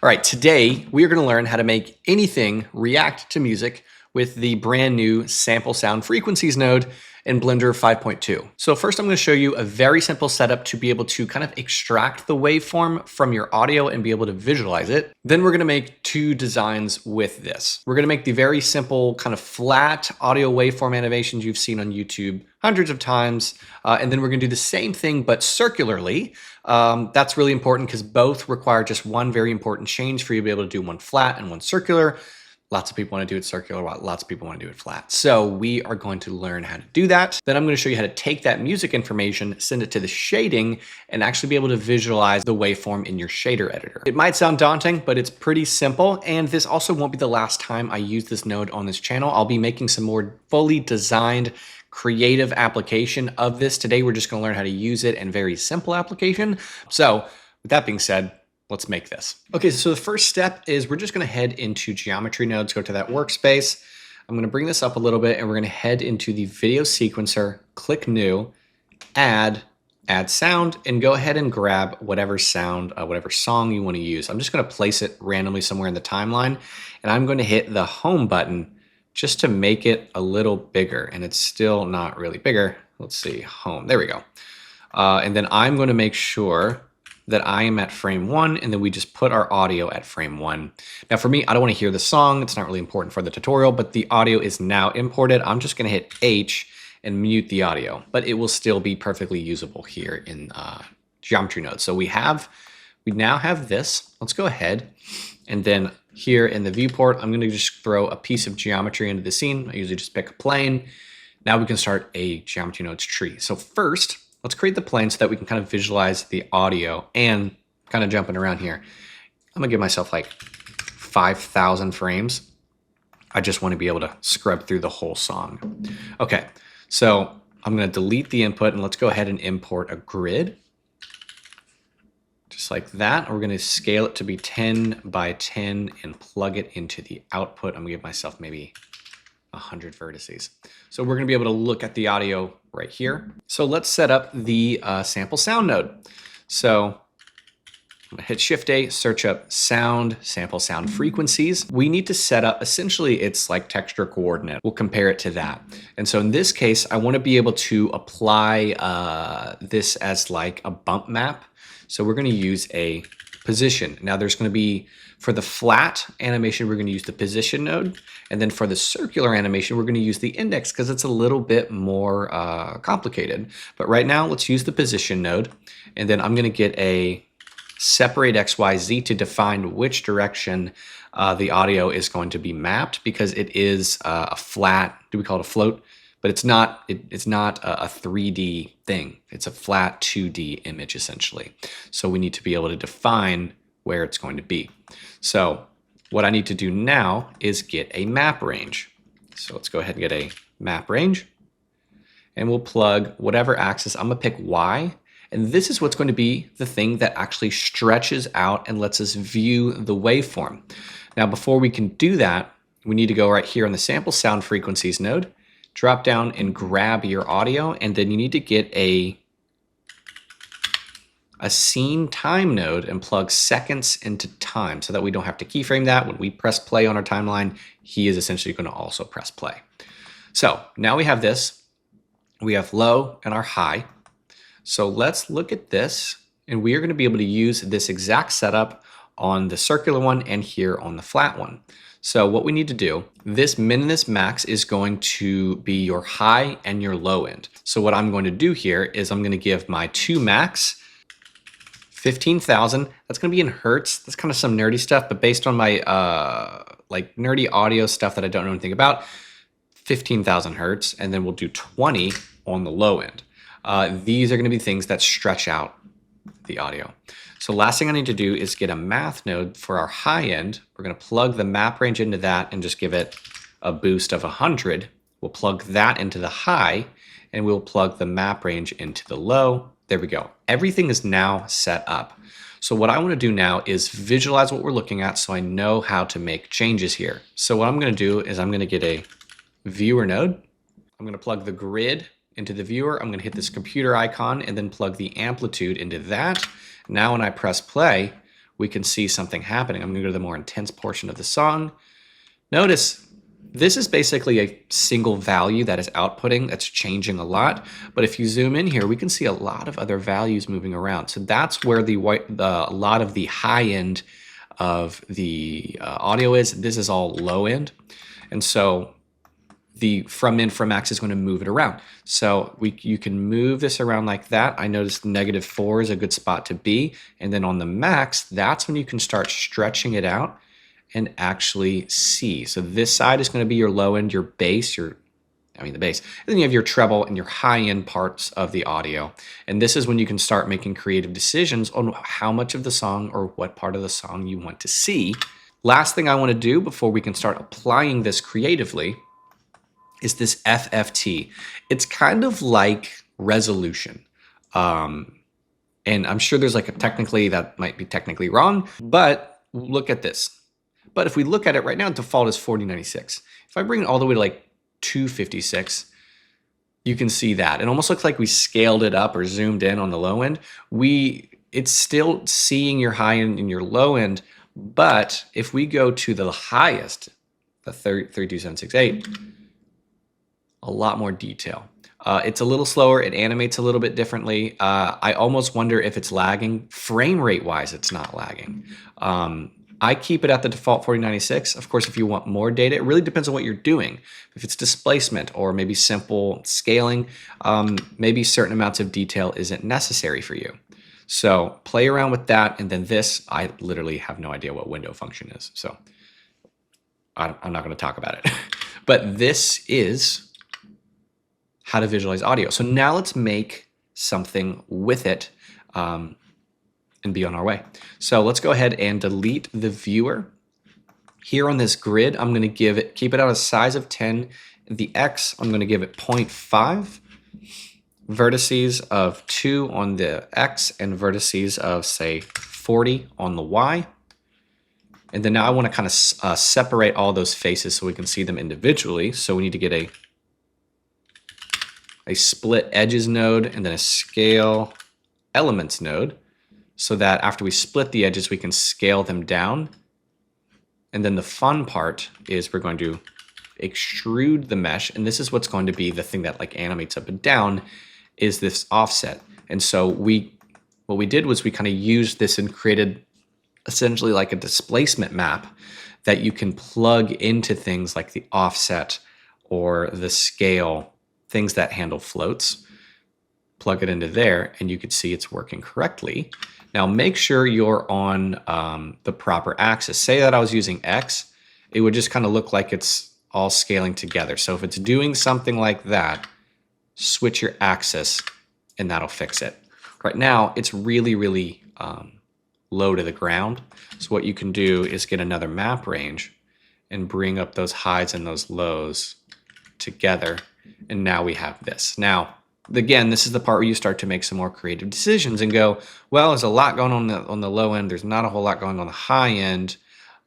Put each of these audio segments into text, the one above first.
All right, today we are going to learn how to make anything react to music with the brand new sample sound frequencies node in Blender 5.2. So first I'm going to show you a very simple setup to be able to kind of extract the waveform from your audio and be able to visualize it. Then we're going to make two designs with this. We're going to make the very simple kind of flat audio waveform animations you've seen on YouTube hundreds of times. And then we're going to do the same thing, but circularly. That's really important because both require just one very important change for you to be able to do one flat and one circular. Lots of people want to do it circular, lots of people want to do it flat. So we are going to learn how to do that. Then I'm going to show you how to take that music information, send it to the shading, and actually be able to visualize the waveform in your shader editor. It might sound daunting, but it's pretty simple. And this also won't be the last time I use this node on this channel. I'll be making some more fully designed creative application of this. Today, we're just going to learn how to use it in very simple application. So with that being said, let's make this. Okay, so the first step is we're just going to head into geometry nodes, go to that workspace. I'm going to bring this up a little bit and we're going to head into the video sequencer, click new, add sound, and go ahead and grab whatever sound, whatever song you want to use. I'm just going to place it randomly somewhere in the timeline, and I'm going to hit the home button just to make it a little bigger, and it's still not really bigger. Let's see, home, there we go. And then I'm going to make sure that I am at frame 1, and then we just put our audio at frame 1. Now for me, I don't want to hear the song. It's not really important for the tutorial, but the audio is now imported. I'm just going to hit H and mute the audio, but it will still be perfectly usable here in geometry nodes. So we now have this. Let's go ahead, and then here in the viewport, I'm going to just throw a piece of geometry into the scene. I usually just pick a plane. Now we can start a geometry nodes tree. So first, let's create the plane so that we can kind of visualize the audio and kind of jumping around here. I'm gonna give myself like 5,000 frames. I just want to be able to scrub through the whole song. Okay, so I'm gonna delete the input and let's go ahead and import a grid. Just like that. We're gonna scale it to be 10 by 10 and plug it into the output. I'm gonna give myself maybe 100 vertices. So we're going to be able to look at the audio right here. So let's set up the sample sound node. So I'm going to hit Shift A, search up sound, sample sound frequencies. We need to set up, essentially it's like texture coordinate. We'll compare it to that. And so in this case, I want to be able to apply this as like a bump map. So we're going to use a position. Now there's going to be, for the flat animation, we're going to use the position node. And then for the circular animation, we're going to use the index because it's a little bit more complicated. But right now, let's use the position node. And then I'm going to get a separate XYZ to define which direction the audio is going to be mapped, because it is a flat, do we call it a float? But it's not a 3D thing. It's a flat 2D image, essentially. So we need to be able to define where it's going to be. So what I need to do now is get a map range. So let's go ahead and get a map range, and we'll plug whatever axis. I'm gonna pick Y, and this is what's going to be the thing that actually stretches out and lets us view the waveform. Now, before we can do that, we need to go right here on the sample sound frequencies node, drop down and grab your audio, and then you need to get a scene time node and plug seconds into time so that we don't have to keyframe that. When we press play on our timeline, he is essentially going to also press play. So now we have this. We have low and our high. So let's look at this, and we are going to be able to use this exact setup on the circular one and here on the flat one. So what we need to do, this min and this max is going to be your high and your low end. So what I'm going to do here is I'm going to give my 2 max 15,000. That's going to be in hertz. That's kind of some nerdy stuff, but based on my like nerdy audio stuff that I don't know anything about, 15,000 hertz, and then we'll do 20 on the low end. These are going to be things that stretch out the audio. So last thing I need to do is get a math node for our high end. We're going to plug the map range into that and just give it a boost of 100. We'll plug that into the high, and we'll plug the map range into the low. There we go. Everything is now set up. So what I want to do now is visualize what we're looking at so I know how to make changes here. So what I'm going to do is I'm going to get a viewer node. I'm going to plug the grid into the viewer. I'm going to hit this computer icon and then plug the amplitude into that. Now when I press play, we can see something happening. I'm going to go to the more intense portion of the song. Notice this is basically a single value that is outputting, that's changing a lot. But if you zoom in here, we can see a lot of other values moving around. So that's where a lot of the high end of the audio is. This is all low end. And so the from min, from max is going to move it around. So you can move this around like that. I noticed -4 is a good spot to be. And then on the max, that's when you can start stretching it out and actually see. So this side is going to be your low end, your bass, the bass. And then you have your treble and your high end parts of the audio. And this is when you can start making creative decisions on how much of the song or what part of the song you want to see. Last thing I want to do before we can start applying this creatively is this FFT. It's kind of like resolution. And I'm sure there's like that might be technically wrong, but look at this. But if we look at it right now, default is 4096. If I bring it all the way to like 256, you can see that. It almost looks like we scaled it up or zoomed in on the low end. It's still seeing your high end and your low end, but if we go to the highest, the 32768, a lot more detail. It's a little slower. It animates a little bit differently. I almost wonder if it's lagging. Frame rate wise, it's not lagging. I keep it at the default 4096. Of course, if you want more data, it really depends on what you're doing. If it's displacement or maybe simple scaling, maybe certain amounts of detail isn't necessary for you. So play around with that. And then this, I literally have no idea what window function is. So I'm not going to talk about it. But this is how to visualize audio. So now let's make something with it and be on our way. So let's go ahead and delete the viewer. Here on this grid, I'm going to keep it at a size of 10. The X, I'm going to give it 0.5. Vertices of 2 on the X and vertices of, say, 40 on the Y. And then now I want to kind of separate all those faces so we can see them individually. So we need to get a split edges node and then a scale elements node, so that after we split the edges, we can scale them down. And then the fun part is we're going to extrude the mesh. And this is what's going to be the thing that like animates up and down, is this offset. And so what we did was we kind of used this and created essentially like a displacement map that you can plug into things like the offset or the scale, things that handle floats. Plug it into there and you can see it's working correctly. Now make sure you're on the proper axis. Say that I was using X, it would just kind of look like it's all scaling together. So if it's doing something like that, switch your axis and that'll fix it. Right now it's really, really low to the ground. So what you can do is get another map range and bring up those highs and those lows together. And now we have this. Now, again, this is the part where you start to make some more creative decisions and go, well, there's a lot going on the low end. There's not a whole lot going on the high end.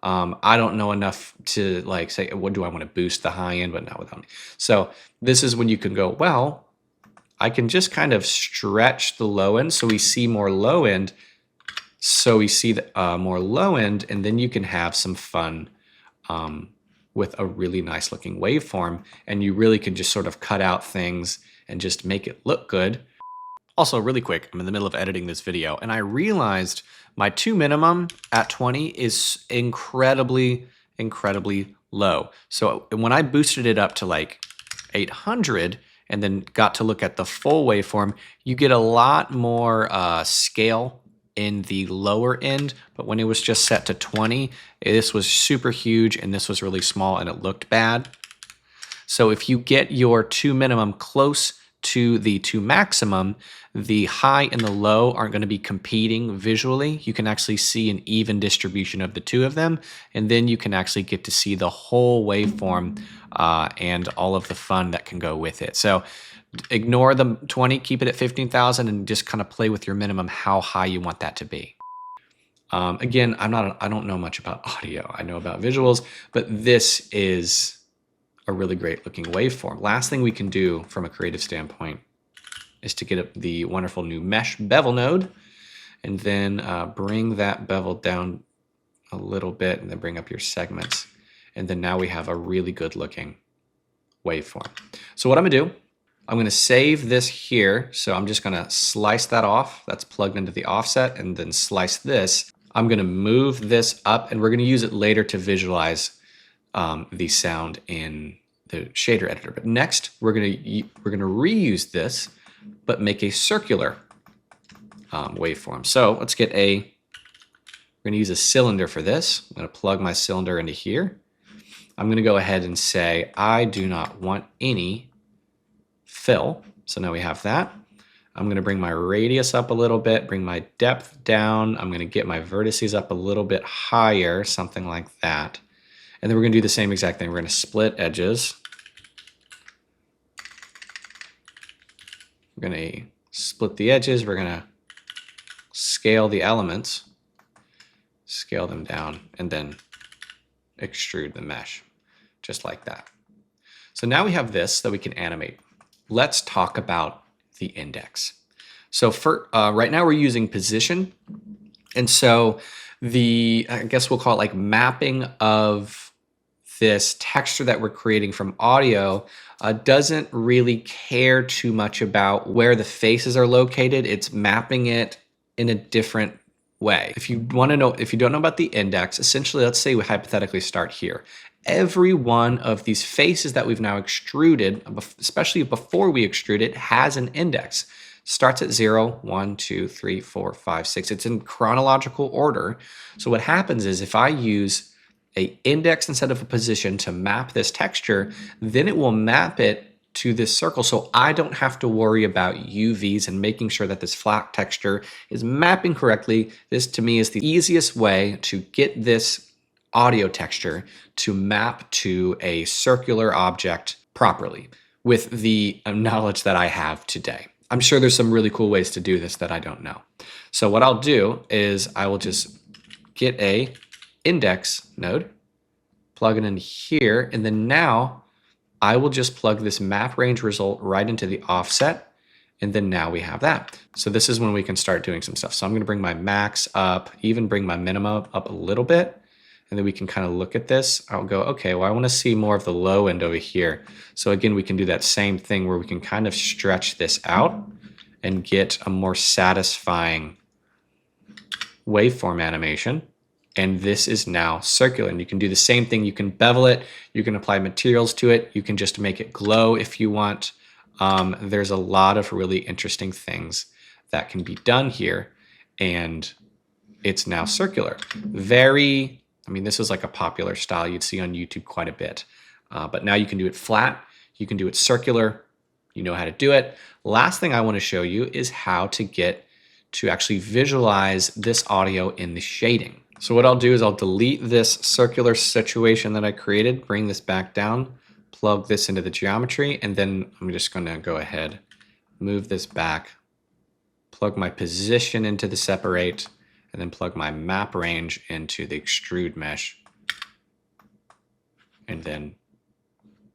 I don't know enough to like say, what do I want to boost the high end, but not without me. So this is when you can go, well, I can just kind of stretch the low end so we see more low end. So we see the, more low end, and then you can have some fun with a really nice looking waveform, and you really can just sort of cut out things and just make it look good. Also, really quick, I'm in the middle of editing this video, and I realized my 2 minimum at 20 is incredibly, incredibly low. So when I boosted it up to like 800 and then got to look at the full waveform, you get a lot more scale in the lower end, but when it was just set to 20, this was super huge and this was really small and it looked bad. So if you get your 2 minimum close to the 2 maximum, the high and the low aren't going to be competing visually. You can actually see an even distribution of the two of them, and then you can actually get to see the whole waveform and all of the fun that can go with it. So ignore the 20, keep it at 15,000, and just kind of play with your minimum, how high you want that to be. Again, I don't know much about audio. I know about visuals, but this is a really great looking waveform. Last thing we can do from a creative standpoint is to get the wonderful new mesh bevel node and then bring that bevel down a little bit, and then bring up your segments. And then now we have a really good looking waveform. So what I'm gonna do, I'm gonna save this here. So I'm just gonna slice that off. That's plugged into the offset, and then slice this. I'm gonna move this up, and we're gonna use it later to visualize the sound in the shader editor. But next, we're gonna reuse this, but make a circular waveform. So let's get we're gonna use a cylinder for this. I'm gonna plug my cylinder into here. I'm gonna go ahead and say, I do not want any fill. So now we have that. I'm gonna bring my radius up a little bit, bring my depth down. I'm gonna get my vertices up a little bit higher, something like that. And then we're gonna do the same exact thing. We're gonna split edges. We're gonna split the edges. We're gonna scale the elements, scale them down, and then extrude the mesh, just like that. So now we have this that we can animate. Let's talk about the index. So for right now we're using position. And so I guess we'll call it like mapping of this texture that we're creating from audio doesn't really care too much about where the faces are located. It's mapping it in a different way. If you want to know, if you don't know about the index, essentially, let's say we hypothetically start here. Every one of these faces that we've now extruded, especially before we extrude it, has an index. Starts at 0, 1, 2, 3, 4, 5, 6. It's in chronological order. So what happens is if I use an index instead of a position to map this texture, then it will map it to this circle. So I don't have to worry about UVs and making sure that this flat texture is mapping correctly. This to me is the easiest way to get this audio texture to map to a circular object properly with the knowledge that I have today. I'm sure there's some really cool ways to do this that I don't know. So what I'll do is I will just get a index node, plug it in here, and then now I will just plug this map range result right into the offset, and then now we have that. So this is when we can start doing some stuff. So I'm gonna bring my max up, even bring my minimum up a little bit, and then we can kind of look at this. I'll go, okay, well, I wanna see more of the low end over here. So again, we can do that same thing where we can kind of stretch this out and get a more satisfying waveform animation. And this is now circular, and you can do the same thing. You can bevel it, you can apply materials to it, you can just make it glow if you want. There's a lot of really interesting things that can be done here, and it's now circular. This is like a popular style you'd see on YouTube quite a bit. But now you can do it flat, you can do it circular, you know how to do it. Last thing I wanna show you is how to actually visualize this audio in the shading. So what I'll do is I'll delete this circular situation that I created, bring this back down, plug this into the geometry, and then I'm just gonna go ahead, move this back, plug my position into the separate, and then plug my map range into the extrude mesh, and then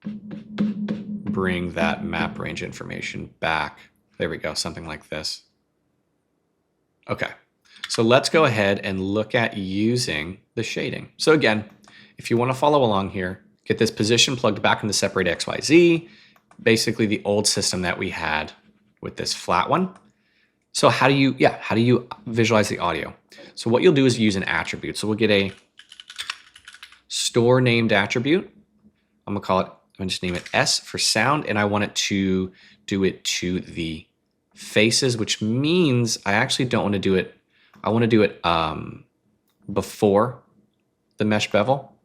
bring that map range information back. There we go, something like this. Okay. So let's go ahead and look at using the shading. So again, if you want to follow along here, get this position plugged back into separate XYZ, basically the old system that we had with this flat one. So how do you visualize the audio? So what you'll do is use an attribute. So we'll get a store named attribute. I'm gonna just name it S for sound, and I want it to do it to the faces, which means I actually don't want to do it. I want to do it before the mesh bevel,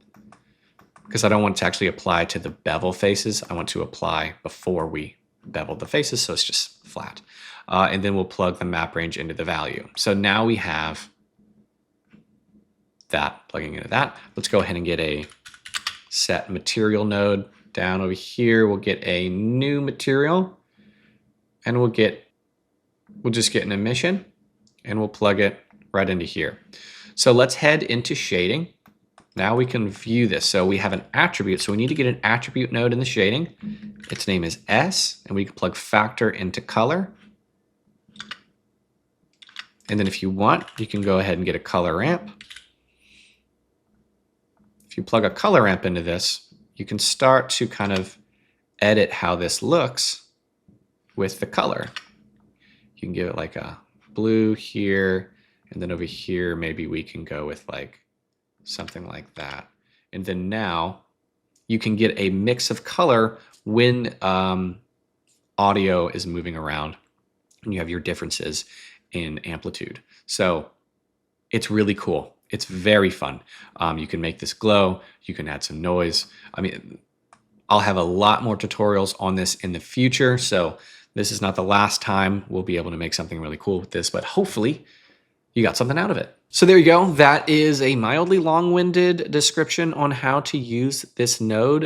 because I don't want it to actually apply to the bevel faces. I want to apply before we bevel the faces, so it's just flat. And then we'll plug the map range into the value. So now we have that plugging into that. Let's go ahead and get a set material node down over here. We'll get a new material, and we'll just get an emission, and we'll plug it right into here. So let's head into shading. Now we can view this. So we have an attribute. So we need to get an attribute node in the shading. Its name is S, and we can plug factor into color. And then if you want, you can go ahead and get a color ramp. If you plug a color ramp into this, you can start to kind of edit how this looks with the color. You can give it like a blue here, and then over here, maybe we can go with like something like that. And then now you can get a mix of color when audio is moving around and you have your differences in amplitude. So it's really cool. It's very fun. You can make this glow. You can add some noise. I mean, I'll have a lot more tutorials on this in the future. So this is not the last time we'll be able to make something really cool with this, but hopefully you got something out of it. So there you go. That is a mildly long-winded description on how to use this node.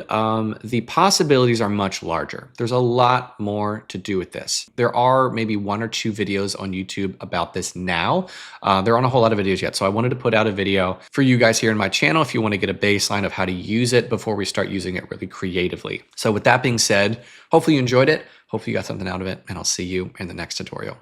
The possibilities are much larger. There's a lot more to do with this. There are maybe 1 or 2 videos on YouTube about this now. There aren't a whole lot of videos yet. So I wanted to put out a video for you guys here in my channel if you want to get a baseline of how to use it before we start using it really creatively. So with that being said, hopefully you enjoyed it. Hopefully you got something out of it, and I'll see you in the next tutorial.